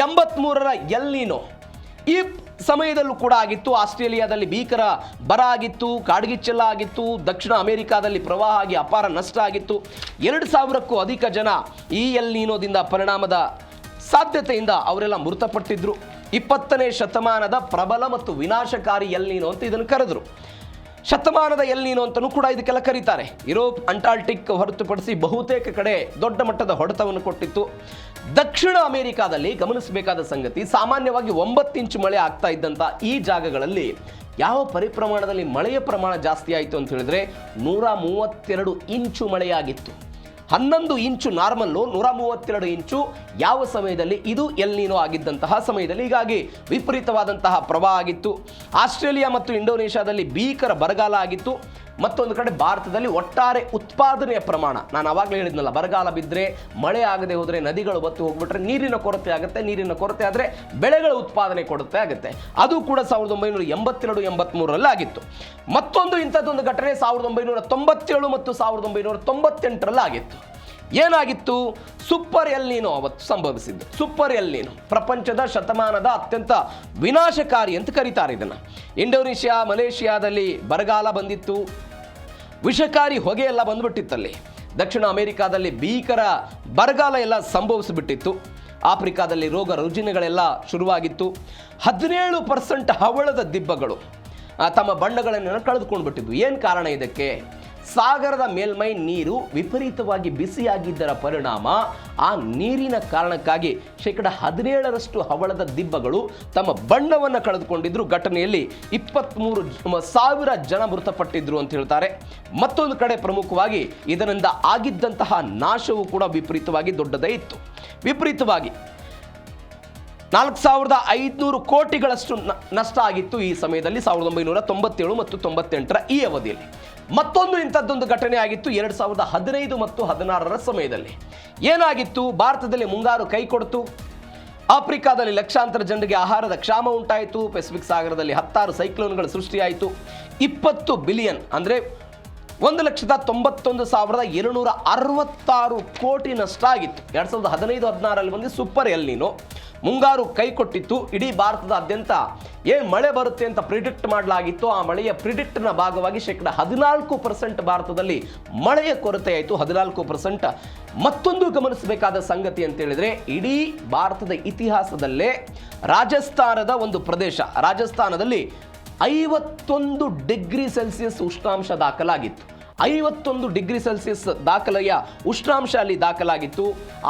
S1: 1983 ಎಲ್ ನಿನೋ ಈ ಸಮಯದಲ್ಲೂ ಕೂಡ ಆಗಿತ್ತು. ಆಸ್ಟ್ರೇಲಿಯಾದಲ್ಲಿ ಭೀಕರ ಬರ ಆಗಿತ್ತು, ಕಾಡ್ಗಿಚ್ಚೆಲ್ಲ ಆಗಿತ್ತು. ದಕ್ಷಿಣ ಅಮೆರಿಕಾದಲ್ಲಿ ಪ್ರವಾಹ ಆಗಿ ಅಪಾರ ನಷ್ಟ ಆಗಿತ್ತು. 2,000ಕ್ಕೂ ಅಧಿಕ ಜನ ಈ ಎಲ್ ನಿನೋದಿಂದ ಪರಿಣಾಮದ ಸಾಧ್ಯತೆಯಿಂದ ಅವರೆಲ್ಲ ಮೃತಪಟ್ಟಿದ್ರು. 20ನೇ ಶತಮಾನದ ಪ್ರಬಲ ಮತ್ತು ವಿನಾಶಕಾರಿ ಎಲ್ ನಿನೋ ಅಂತ ಇದನ್ನು ಕರೆದ್ರು. ಶತಮಾನದ ಎಲ್ ನಿನೋ ಅಂತಲೂ ಕೂಡ ಇದಕ್ಕೆಲ್ಲ ಕರೀತಾರೆ. ಯುರೋಪ್, ಅಂಟಾರ್ಟಿಕ್ ಹೊರತುಪಡಿಸಿ ಬಹುತೇಕ ಕಡೆ ದೊಡ್ಡ ಮಟ್ಟದ ಹೊಡೆತವನ್ನು ಕೊಟ್ಟಿತ್ತು. ದಕ್ಷಿಣ ಅಮೆರಿಕಾದಲ್ಲಿ ಗಮನಿಸಬೇಕಾದ ಸಂಗತಿ, ಸಾಮಾನ್ಯವಾಗಿ 9 ಇಂಚು ಮಳೆ ಆಗ್ತಾ ಇದ್ದಂಥ ಈ ಜಾಗಗಳಲ್ಲಿ ಯಾವ ಪರಿಪ್ರಮಾಣದಲ್ಲಿ ಮಳೆಯ ಪ್ರಮಾಣ ಜಾಸ್ತಿ ಆಯಿತು ಅಂತ ಹೇಳಿದ್ರೆ 132 ಇಂಚು ಮಳೆಯಾಗಿತ್ತು. 11 ಇಂಚು ನಾರ್ಮಲ್ಲು, 132 ಇಂಚು ಯಾವ ಸಮಯದಲ್ಲಿ? ಇದು ಎಲ್ ನಿನೋ ಆಗಿದ್ದಂತಹ ಸಮಯದಲ್ಲಿ. ಹೀಗಾಗಿ ವಿಪರೀತವಾದಂತಹ ಪ್ರವಾಹ ಆಗಿತ್ತು. ಆಸ್ಟ್ರೇಲಿಯಾ ಮತ್ತು ಇಂಡೋನೇಷ್ಯಾದಲ್ಲಿ ಭೀಕರ ಬರಗಾಲ ಆಗಿತ್ತು. ಮತ್ತೊಂದು ಕಡೆ ಭಾರತದಲ್ಲಿ ಒಟ್ಟಾರೆ ಉತ್ಪಾದನೆಯ ಪ್ರಮಾಣ, ನಾನು ಆವಾಗಲೇ ಹೇಳಿದ್ನಲ್ಲ, ಬರಗಾಲ ಬಿದ್ದರೆ, ಮಳೆ ಆಗದೆ ಹೋದರೆ, ನದಿಗಳು ಬತ್ತಿ ಹೋಗ್ಬಿಟ್ರೆ ನೀರಿನ ಕೊರತೆ ಆಗುತ್ತೆ. ನೀರಿನ ಕೊರತೆ ಆದರೆ ಬೆಳೆಗಳ ಉತ್ಪಾದನೆ ಕೊರತೆ ಆಗುತ್ತೆ. ಅದು ಕೂಡ 1982-83 ಆಗಿತ್ತು. ಮತ್ತೊಂದು ಇಂಥದ್ದೊಂದು ಘಟನೆ 1997 ಮತ್ತು 1998 ಆಗಿತ್ತು. ಏನಾಗಿತ್ತು? ಸೂಪರ್ ಎಲ್ ನಿನೋ ಅವತ್ತು ಸಂಭವಿಸಿದ್ದು. ಸೂಪರ್ ಎಲ್ ನಿನೋ ಪ್ರಪಂಚದ ಶತಮಾನದ ಅತ್ಯಂತ ವಿನಾಶಕಾರಿ ಅಂತ ಕರೀತಾರೆ ಇದನ್ನು. ಇಂಡೋನೇಷ್ಯಾ, ಮಲೇಷಿಯಾದಲ್ಲಿ ಬರಗಾಲ ಬಂದಿತ್ತು. ವಿಷಕಾರಿ ಹೊಗೆ ಎಲ್ಲ ಬಂದ್ಬಿಟ್ಟಿತ್ತಲ್ಲಿ. ದಕ್ಷಿಣ ಅಮೆರಿಕಾದಲ್ಲಿ ಭೀಕರ ಬರಗಾಲ ಎಲ್ಲ ಸಂಭವಿಸಿಬಿಟ್ಟಿತ್ತು. ಆಫ್ರಿಕಾದಲ್ಲಿ ರೋಗ ರುಜಿನಗಳೆಲ್ಲ ಶುರುವಾಗಿತ್ತು. 17% ಹವಳದ ದಿಬ್ಬಗಳು ತಮ್ಮ ಬಣ್ಣಗಳನ್ನು ಕಳೆದುಕೊಂಡು ಬಿಟ್ಟಿದ್ವು. ಏನು ಕಾರಣ ಇದಕ್ಕೆ? ಸಾಗರದ ಮೇಲ್ಮೈ ನೀರು ವಿಪರೀತವಾಗಿ ಬಿಸಿಯಾಗಿದ್ದರ ಪರಿಣಾಮ, ಆ ನೀರಿನ ಕಾರಣಕ್ಕಾಗಿ 17% ಹವಳದ ದಿಬ್ಬಗಳು ತಮ್ಮ ಬಣ್ಣವನ್ನು ಕಳೆದುಕೊಂಡಿದ್ರು. ಘಟನೆಯಲ್ಲಿ 23,000 ಜನ ಮೃತಪಟ್ಟಿದ್ರು ಅಂತ ಹೇಳ್ತಾರೆ. ಮತ್ತೊಂದು ಕಡೆ ಪ್ರಮುಖವಾಗಿ ಇದರಿಂದ ಆಗಿದ್ದಂತಹ ನಾಶವು ಕೂಡ ವಿಪರೀತವಾಗಿ ದೊಡ್ಡದೇ ಇತ್ತು. ವಿಪರೀತವಾಗಿ 4,500 ಕೋಟಿಗಳಷ್ಟು ನಷ್ಟ ಆಗಿತ್ತು ಈ ಸಮಯದಲ್ಲಿ, 1997 ಮತ್ತು 98 ಈ ಅವಧಿಯಲ್ಲಿ. ಮತ್ತೊಂದು ಇಂಥದ್ದೊಂದು ಘಟನೆ ಆಗಿತ್ತು 2015 ಮತ್ತು 16 ಸಮಯದಲ್ಲಿ. ಏನಾಗಿತ್ತು? ಭಾರತದಲ್ಲಿ ಮುಂಗಾರು ಕೈ ಕೊಡ್ತು. ಆಫ್ರಿಕಾದಲ್ಲಿ ಲಕ್ಷಾಂತರ ಜನರಿಗೆ ಆಹಾರದ ಕ್ಷಾಮ ಉಂಟಾಯಿತು. ಪೆಸಿಫಿಕ್ ಸಾಗರದಲ್ಲಿ 16 ಸೈಕ್ಲೋನ್ಗಳು ಸೃಷ್ಟಿಯಾಯಿತು. 20 ಬಿಲಿಯನ್ ಅಂದರೆ 1,91,266 ಕೋಟಿ ನಷ್ಟ ಆಗಿತ್ತು. 2015-16 ಬಂದು ಸೂಪರ್ ಎಲ್ ನಿನೋ ಮುಂಗಾರು ಕೈ ಕೊಟ್ಟಿತ್ತು. ಇಡೀ ಭಾರತದಾದ್ಯಂತ ಏನು ಮಳೆ ಬರುತ್ತೆ ಅಂತ ಪ್ರಿಡಿಕ್ಟ್ ಮಾಡಲಾಗಿತ್ತು. ಆ ಮಳೆಯ ಪ್ರಿಡಿಕ್ಟ್ನ ಭಾಗವಾಗಿ 14% ಭಾರತದಲ್ಲಿ ಮಳೆಯ ಕೊರತೆ ಆಯಿತು. 14%. ಮತ್ತೊಂದು ಗಮನಿಸಬೇಕಾದ ಸಂಗತಿ ಅಂತ ಹೇಳಿದ್ರೆ, ಇಡೀ ಭಾರತದ ಇತಿಹಾಸದಲ್ಲೇ ರಾಜಸ್ಥಾನದ ಒಂದು ಪ್ರದೇಶ, ರಾಜಸ್ಥಾನದಲ್ಲಿ 51 ಡಿಗ್ರಿ ಸೆಲ್ಸಿಯಸ್ ಉಷ್ಣಾಂಶ ದಾಖಲಾಗಿತ್ತು. 51 ಡಿಗ್ರಿ ಸೆಲ್ಸಿಯಸ್ ದಾಖಲೆಯ ಉಷ್ಣಾಂಶ ಅಲ್ಲಿ ದಾಖಲಾಗಿತ್ತು.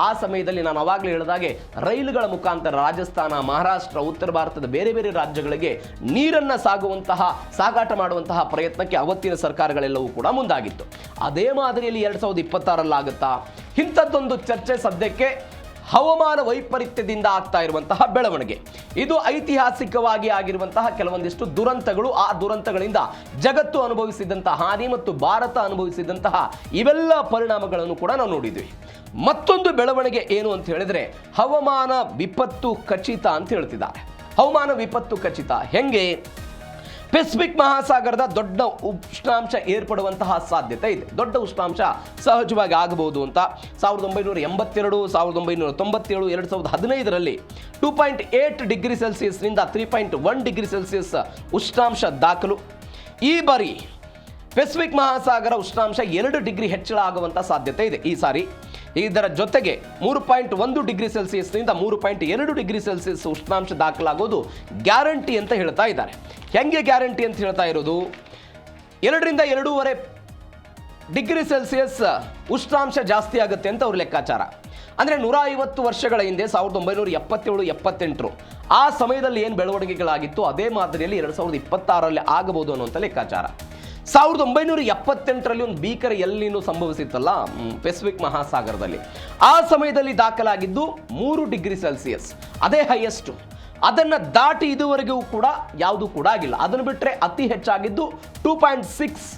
S1: ಆ ಸಮಯದಲ್ಲಿ ನಾನು ಅವಾಗಲೇ ಹೇಳಿದಾಗೆ ರೈಲುಗಳ ಮುಖಾಂತರ ರಾಜಸ್ಥಾನ, ಮಹಾರಾಷ್ಟ್ರ, ಉತ್ತರ ಭಾರತದ ಬೇರೆ ಬೇರೆ ರಾಜ್ಯಗಳಿಗೆ ನೀರನ್ನು ಸಾಗಾಟ ಮಾಡುವಂತಹ ಪ್ರಯತ್ನಕ್ಕೆ ಅವತ್ತಿನ ಸರ್ಕಾರಗಳೆಲ್ಲವೂ ಕೂಡ ಮುಂದಾಗಿತ್ತು. ಅದೇ ಮಾದರಿಯಲ್ಲಿ 2026 ಇಂಥದ್ದೊಂದು ಚರ್ಚೆ ಸದ್ಯಕ್ಕೆ ಹವಾಮಾನ ವೈಪರೀತ್ಯದಿಂದ ಆಗ್ತಾ ಇರುವಂತಹ ಬೆಳವಣಿಗೆ. ಇದು ಐತಿಹಾಸಿಕವಾಗಿ ಆಗಿರುವಂತಹ ಕೆಲವೊಂದಿಷ್ಟು ದುರಂತಗಳು. ಆ ದುರಂತಗಳಿಂದ ಜಗತ್ತು ಅನುಭವಿಸಿದಂತಹ ಹಾನಿ ಮತ್ತು ಭಾರತ ಅನುಭವಿಸಿದಂತಹ ಇವೆಲ್ಲ ಪರಿಣಾಮಗಳನ್ನು ಕೂಡ ನಾವು ನೋಡಿದ್ವಿ. ಮತ್ತೊಂದು ಬೆಳವಣಿಗೆ ಏನು ಅಂತ ಹೇಳಿದ್ರೆ ಹವಾಮಾನ ವಿಪತ್ತು ಖಚಿತ ಅಂತ ಹೇಳ್ತಿದ್ದಾರೆ. ಹವಾಮಾನ ವಿಪತ್ತು ಖಚಿತ ಹೆಂಗೆ? ಪೆಸಿಫಿಕ್ ಮಹಾಸಾಗರದ ದೊಡ್ಡ ಉಷ್ಣಾಂಶ ಏರ್ಪಡುವಂತಹ ಸಾಧ್ಯತೆ ಇದೆ. ದೊಡ್ಡ ಉಷ್ಣಾಂಶ ಸಹಜವಾಗಿ ಆಗಬಹುದು ಅಂತ 1982, 1997, 2015ರಲ್ಲಿ 2.8 ಡಿಗ್ರಿ ಸೆಲ್ಸಿಯಸ್ನಿಂದ 3.1 ಡಿಗ್ರಿ ಸೆಲ್ಸಿಯಸ್ ಉಷ್ಣಾಂಶ ದಾಖಲು. ಈ ಬಾರಿ ಪೆಸಿಫಿಕ್ ಮಹಾಸಾಗರ ಉಷ್ಣಾಂಶ 2 ಡಿಗ್ರಿ ಹೆಚ್ಚಳ ಆಗುವಂಥ ಸಾಧ್ಯತೆ ಇದೆ ಈ ಸಾರಿ. ಇದರ ಜೊತೆಗೆ 3.1 ಡಿಗ್ರಿ ಸೆಲ್ಸಿಯಸ್ನಿಂದ 3.2 ಡಿಗ್ರಿ ಸೆಲ್ಸಿಯಸ್ ಉಷ್ಣಾಂಶ ದಾಖಲಾಗೋದು ಗ್ಯಾರಂಟಿ ಅಂತ ಹೇಳ್ತಾ ಇದ್ದಾರೆ. ಹೆಂಗೆ ಗ್ಯಾರಂಟಿ ಅಂತ ಹೇಳ್ತಾ ಇರೋದು? 2 ರಿಂದ 2.5 ಡಿಗ್ರಿ ಸೆಲ್ಸಿಯಸ್ ಉಷ್ಣಾಂಶ ಜಾಸ್ತಿ ಆಗುತ್ತೆ ಅಂತ ಅವ್ರ ಲೆಕ್ಕಾಚಾರ. ಅಂದರೆ 150 ವರ್ಷಗಳ ಹಿಂದೆ 1977-78 ಆ ಸಮಯದಲ್ಲಿ ಏನು ಬೆಳವಣಿಗೆಗಳಾಗಿತ್ತು ಅದೇ ಮಾದರಿಯಲ್ಲಿ 2026ರಲ್ಲಿ ಆಗಬಹುದು ಅನ್ನುವಂಥ ಲೆಕ್ಕಾಚಾರ. 1978ರಲ್ಲಿ ಒಂದು ಭೀಕರ ಎಲ್ನಿನೋ ಸಂಭವಿಸಿತ್ತಲ್ಲ ಪೆಸಿಫಿಕ್ ಮಹಾಸಾಗರದಲ್ಲಿ. ಆ ಸಮಯದಲ್ಲಿ ದಾಖಲಾಗಿದ್ದು 3 ಡಿಗ್ರಿ ಸೆಲ್ಸಿಯಸ್, ಅದೇ ಹೈಯೆಸ್ಟ್. ಅದನ್ನು ದಾಟಿ ಇದುವರೆಗೂ ಕೂಡ ಯಾವುದೂ ಕೂಡ ಆಗಿಲ್ಲ. ಅದನ್ನು ಬಿಟ್ಟರೆ ಅತಿ ಹೆಚ್ಚಾಗಿದ್ದು 2.6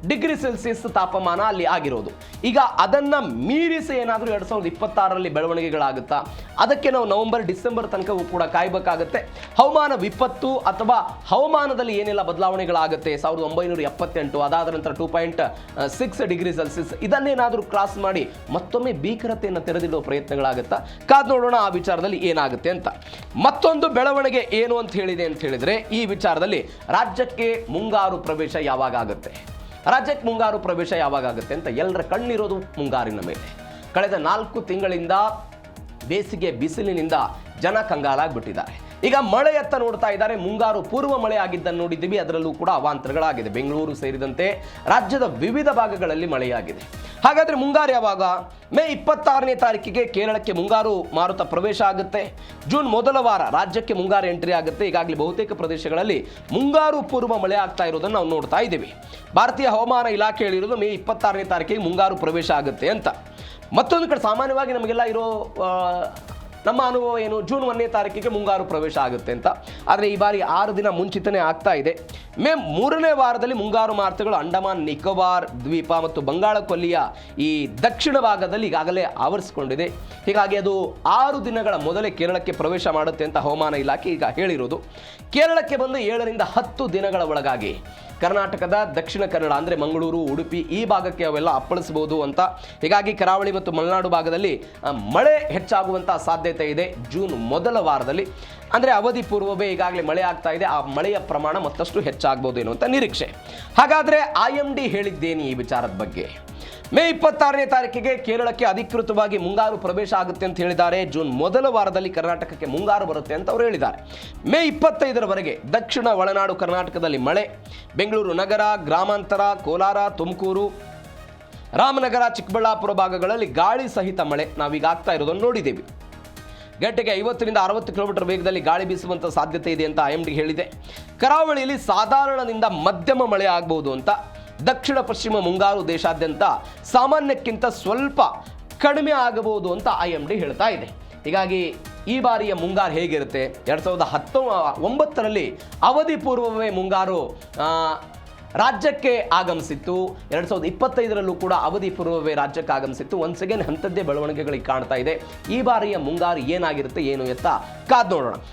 S1: ಡಿಗ್ರಿ ಸೆಲ್ಸಿಯಸ್ ತಾಪಮಾನ ಅಲ್ಲಿ ಆಗಿರೋದು. ಈಗ ಅದನ್ನು ಮೀರಿಸಿ ಏನಾದರೂ 2026ರಲ್ಲಿ ಬೆಳವಣಿಗೆಗಳಾಗುತ್ತಾ? ಅದಕ್ಕೆ ನಾವು ನವೆಂಬರ್, ಡಿಸೆಂಬರ್ ತನಕವೂ ಕೂಡ ಕಾಯಬೇಕಾಗುತ್ತೆ. ಹವಾಮಾನ ವಿಪತ್ತು ಅಥವಾ ಹವಾಮಾನದಲ್ಲಿ ಏನೆಲ್ಲ ಬದಲಾವಣೆಗಳಾಗುತ್ತೆ 1978, ಅದಾದ ನಂತರ 2.6 ಡಿಗ್ರಿ ಸೆಲ್ಸಿಯಸ್, ಇದನ್ನೇನಾದರೂ ಕ್ರಾಸ್ ಮಾಡಿ ಮತ್ತೊಮ್ಮೆ ಭೀಕರತೆಯನ್ನು ತೆರೆದಿಡುವ ಪ್ರಯತ್ನಗಳಾಗುತ್ತಾ? ಕಾದು ನೋಡೋಣ ಆ ವಿಚಾರದಲ್ಲಿ ಏನಾಗುತ್ತೆ ಅಂತ. ಮತ್ತೊಂದು ಬೆಳವಣಿಗೆ ಏನು ಅಂತ ಹೇಳಿದ್ರೆ ಈ ವಿಚಾರದಲ್ಲಿ ರಾಜ್ಯಕ್ಕೆ ಮುಂಗಾರು ಪ್ರವೇಶ ಯಾವಾಗ ಆಗುತ್ತೆ, ರಾಜ್ಯಕ್ಕೆ ಮುಂಗಾರು ಪ್ರವೇಶ ಯಾವಾಗುತ್ತೆ ಅಂತ ಎಲ್ಲರ ಕಣ್ಣಿರೋದು ಮುಂಗಾರಿನ ಮೇಲೆ. ಕಳೆದ 4 ತಿಂಗಳಿಂದ ಬೇಸಿಗೆ ಬಿಸಿಲಿನಿಂದ ಜನ ಕಂಗಾಲಾಗ್ಬಿಟ್ಟಿದ್ದಾರೆ. ಈಗ ಮಳೆಯತ್ತ ನೋಡ್ತಾ ಇದ್ದಾರೆ. ಮುಂಗಾರು ಪೂರ್ವ ಮಳೆ ಆಗಿದ್ದನ್ನು ನೋಡಿದ್ದೀವಿ, ಅದರಲ್ಲೂ ಕೂಡ ಅವಾಂತರಗಳಾಗಿದೆ. ಬೆಂಗಳೂರು ಸೇರಿದಂತೆ ರಾಜ್ಯದ ವಿವಿಧ ಭಾಗಗಳಲ್ಲಿ ಮಳೆಯಾಗಿದೆ. ಹಾಗಾದರೆ ಮುಂಗಾರು ಯಾವಾಗ? ಮೇ 26ನೇ ತಾರೀಕಿಗೆ ಕೇರಳಕ್ಕೆ ಮುಂಗಾರು ಮಾರುತ ಪ್ರವೇಶ ಆಗುತ್ತೆ. ಜೂನ್ ಮೊದಲ ವಾರ ರಾಜ್ಯಕ್ಕೆ ಮುಂಗಾರು ಎಂಟ್ರಿ ಆಗುತ್ತೆ. ಈಗಾಗಲೇ ಬಹುತೇಕ ಪ್ರದೇಶಗಳಲ್ಲಿ ಮುಂಗಾರು ಪೂರ್ವ ಮಳೆ ಆಗ್ತಾ ಇರೋದನ್ನು ನಾವು ನೋಡ್ತಾ ಇದ್ದೀವಿ. ಭಾರತೀಯ ಹವಾಮಾನ ಇಲಾಖೆ ಹೇಳಿರೋದು ಮೇ 26ನೇ ತಾರೀಕಿಗೆ ಮುಂಗಾರು ಪ್ರವೇಶ ಆಗುತ್ತೆ ಅಂತ. ಮತ್ತೊಂದು ಕಡೆ ಸಾಮಾನ್ಯವಾಗಿ ನಮಗೆಲ್ಲ ಇರೋ ನಮ್ಮ ಅನುಭವ ಏನು, ಜೂನ್ 1ನೇ ತಾರೀಕಿಗೆ ಮುಂಗಾರು ಪ್ರವೇಶ ಆಗುತ್ತೆ ಅಂತ. ಆದರೆ ಈ ಬಾರಿ 6 ದಿನ ಮುಂಚಿತನೇ ಆಗ್ತಾ ಇದೆ. ಮೇ 3ನೇ ವಾರದಲ್ಲಿ ಮುಂಗಾರು ಮಾರುತಗಳು ಅಂಡಮಾನ್ ನಿಕೋಬಾರ್ ದ್ವೀಪ ಮತ್ತು ಬಂಗಾಳ ಕೊಲ್ಲಿಯ ಈ ದಕ್ಷಿಣ ಭಾಗದಲ್ಲಿ ಈಗಾಗಲೇ ಆವರಿಸಿಕೊಂಡಿದೆ. ಹೀಗಾಗಿ ಅದು 6 ದಿನಗಳ ಮೊದಲೇ ಕೇರಳಕ್ಕೆ ಪ್ರವೇಶ ಮಾಡುತ್ತೆ ಅಂತ ಹವಾಮಾನ ಇಲಾಖೆ ಈಗ ಹೇಳಿರೋದು. ಕೇರಳಕ್ಕೆ ಬಂದು 7 ರಿಂದ 10 ದಿನಗಳ ಒಳಗಾಗಿ ಕರ್ನಾಟಕದ ದಕ್ಷಿಣ ಕನ್ನಡ ಅಂದರೆ ಮಂಗಳೂರು, ಉಡುಪಿ ಈ ಭಾಗಕ್ಕೆ ಅವೆಲ್ಲ ಅಪ್ಪಳಿಸಬಹುದು ಅಂತ. ಹೀಗಾಗಿ ಕರಾವಳಿ ಮತ್ತು ಮಲೆನಾಡು ಭಾಗದಲ್ಲಿ ಮಳೆ ಹೆಚ್ಚಾಗುವಂಥ ಸಾಧ್ಯತೆ ಇದೆ ಜೂನ್ ಮೊದಲ ವಾರದಲ್ಲಿ. ಅಂದರೆ ಅವಧಿ ಪೂರ್ವವೇ ಈಗಾಗಲೇ ಮಳೆ ಆಗ್ತಾ ಇದೆ. ಆ ಮಳೆಯ ಪ್ರಮಾಣ ಮತ್ತಷ್ಟು ಹೆಚ್ಚಾಗಬಹುದು ಎನ್ನುವಂಥ ನಿರೀಕ್ಷೆ. ಹಾಗಾದರೆ IMD ಹೇಳಿದ್ದೇನೆ ಈ ವಿಚಾರದ ಬಗ್ಗೆ. ಮೇ 26ನೇ ತಾರೀಕಿಗೆ ಕೇರಳಕ್ಕೆ ಅಧಿಕೃತವಾಗಿ ಮುಂಗಾರು ಪ್ರವೇಶ ಆಗುತ್ತೆ ಅಂತ ಹೇಳಿದ್ದಾರೆ. ಜೂನ್ ಮೊದಲ ವಾರದಲ್ಲಿ ಕರ್ನಾಟಕಕ್ಕೆ ಮುಂಗಾರು ಬರುತ್ತೆ ಅಂತ ಅವರು ಹೇಳಿದ್ದಾರೆ. ಮೇ 25ರವರೆಗೆ ದಕ್ಷಿಣ ಒಳನಾಡು ಕರ್ನಾಟಕದಲ್ಲಿ ಮಳೆ. ಬೆಂಗಳೂರು ನಗರ, ಗ್ರಾಮಾಂತರ, ಕೋಲಾರ, ತುಮಕೂರು, ರಾಮನಗರ, ಚಿಕ್ಕಬಳ್ಳಾಪುರ ಭಾಗಗಳಲ್ಲಿ ಗಾಳಿ ಸಹಿತ ಮಳೆ ನಾವೀಗ ಆಗ್ತಾ ಇರೋದನ್ನು ನೋಡಿದ್ದೀವಿ. ಗಂಟೆಗೆ 50 ರಿಂದ 60 ಕಿಲೋಮೀಟರ್ ವೇಗದಲ್ಲಿ ಗಾಳಿ ಬೀಸುವಂಥ ಸಾಧ್ಯತೆ ಇದೆ ಅಂತ IMD ಹೇಳಿದೆ. ಕರಾವಳಿಯಲ್ಲಿ ಸಾಧಾರಣದಿಂದ ಮಧ್ಯಮ ಮಳೆ ಆಗಬಹುದು ಅಂತ. ದಕ್ಷಿಣ ಪಶ್ಚಿಮ ಮುಂಗಾರು ದೇಶಾದ್ಯಂತ ಸಾಮಾನ್ಯಕ್ಕಿಂತ ಸ್ವಲ್ಪ ಕಡಿಮೆ ಆಗಬಹುದು ಅಂತ IMD ಹೇಳ್ತಾ ಇದೆ. ಹೀಗಾಗಿ ಈ ಬಾರಿಯ ಮುಂಗಾರು ಹೇಗಿರುತ್ತೆ? 2019ರಲ್ಲಿ ಅವಧಿ ಪೂರ್ವವೇ ಮುಂಗಾರು ರಾಜ್ಯಕ್ಕೆ ಆಗಮಿಸಿತ್ತು. 2025ರಲ್ಲೂ ಕೂಡ ಅವಧಿ ಪೂರ್ವವೇ ರಾಜ್ಯಕ್ಕೆ ಆಗಮಿಸಿತ್ತು. ಒನ್ಸ್ ಅಗೇನ್ ಅಂಥದ್ದೇ ಬೆಳವಣಿಗೆಗಳಿಗೆ ಕಾಣ್ತಾ ಇದೆ. ಈ ಬಾರಿಯ ಮುಂಗಾರು ಏನಾಗಿರುತ್ತೆ ಏನು ಎತ್ತ ಕಾದು ನೋಡೋಣ.